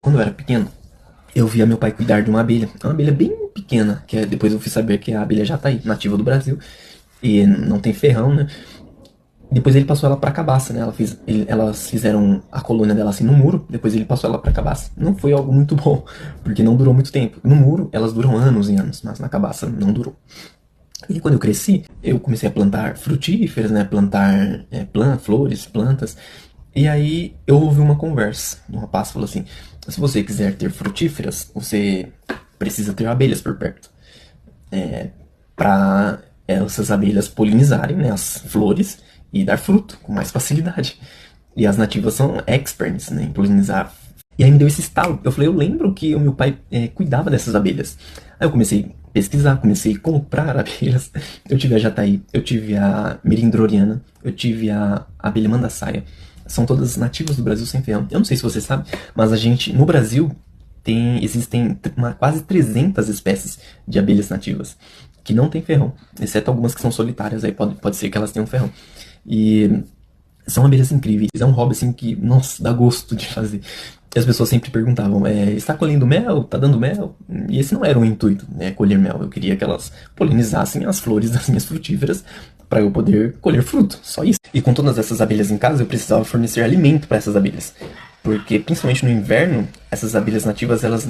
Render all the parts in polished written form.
Quando eu era pequeno, eu via meu pai cuidar de uma abelha bem pequena, depois eu fui saber que a abelha jataí, nativa do Brasil, e não tem ferrão, né? Depois ele passou ela pra cabaça, né? Elas fizeram a colônia dela assim no muro, depois ele passou ela pra cabaça. Não foi algo muito bom, porque não durou muito tempo. No muro, elas duram anos e anos, mas na cabaça não durou. E quando eu cresci, eu comecei a plantar frutíferas, né? Plantar flores, plantas. E aí eu ouvi uma conversa. Um rapaz falou assim: se você quiser ter frutíferas, você precisa ter abelhas por perto. Para essas abelhas polinizarem, né, as flores e dar fruto com mais facilidade. E as nativas são experts, né, em polinizar. E aí me deu esse estalo. Eu falei, eu lembro que o meu pai cuidava dessas abelhas. Aí eu comecei a pesquisar, comecei a comprar abelhas. Eu tive a jataí, eu tive a merindroriana, eu tive a abelha mandaçaia. São todas nativas do Brasil sem ferrão. Eu não sei se você sabe, mas a gente, no Brasil, existem quase 300 espécies de abelhas nativas que não tem ferrão, exceto algumas que são solitárias, aí pode ser que elas tenham ferrão. E são abelhas incríveis, é um hobby assim que, nossa, dá gosto de fazer. E as pessoas sempre perguntavam, está colhendo mel? Está dando mel? E esse não era o intuito, né, colher mel. Eu queria que elas polinizassem as flores das minhas frutíferas para eu poder colher fruto, só isso. E com todas essas abelhas em casa, eu precisava fornecer alimento para essas abelhas. Porque, principalmente no inverno, essas abelhas nativas, elas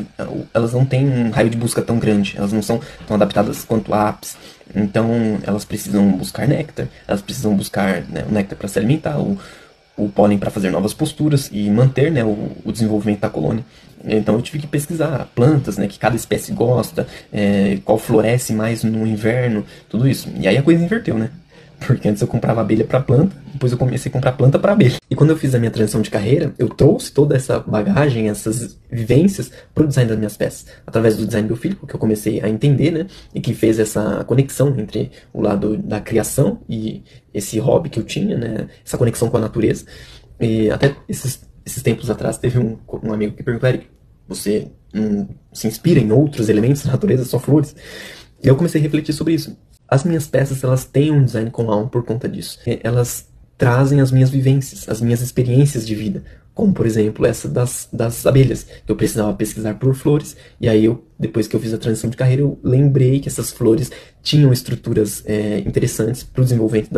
não têm um raio de busca tão grande. Elas não são tão adaptadas quanto a apis. Então, elas precisam buscar néctar. Elas precisam buscar, né, o néctar para se alimentar, o pólen para fazer novas posturas e manter, né, o desenvolvimento da colônia. Então, eu tive que pesquisar plantas, né, que cada espécie gosta, qual floresce mais no inverno, tudo isso. E aí a coisa inverteu, né? Porque antes eu comprava abelha para planta, depois eu comecei a comprar planta para abelha. E quando eu fiz a minha transição de carreira, eu trouxe toda essa bagagem, essas vivências para o design das minhas peças. Através do design biofílico, que eu comecei a entender, né? E que fez essa conexão entre o lado da criação e esse hobby que eu tinha, né? Essa conexão com a natureza. E até esses tempos atrás teve um amigo que perguntou, Eric, você se inspira em outros elementos da natureza, só flores? E eu comecei a refletir sobre isso. As minhas peças, elas têm um design com alma por conta disso. Elas trazem as minhas vivências, as minhas experiências de vida. Como, por exemplo, essa das abelhas. Eu precisava pesquisar por flores, e aí depois que eu fiz a transição de carreira, eu lembrei que essas flores tinham estruturas interessantes para o desenvolvimento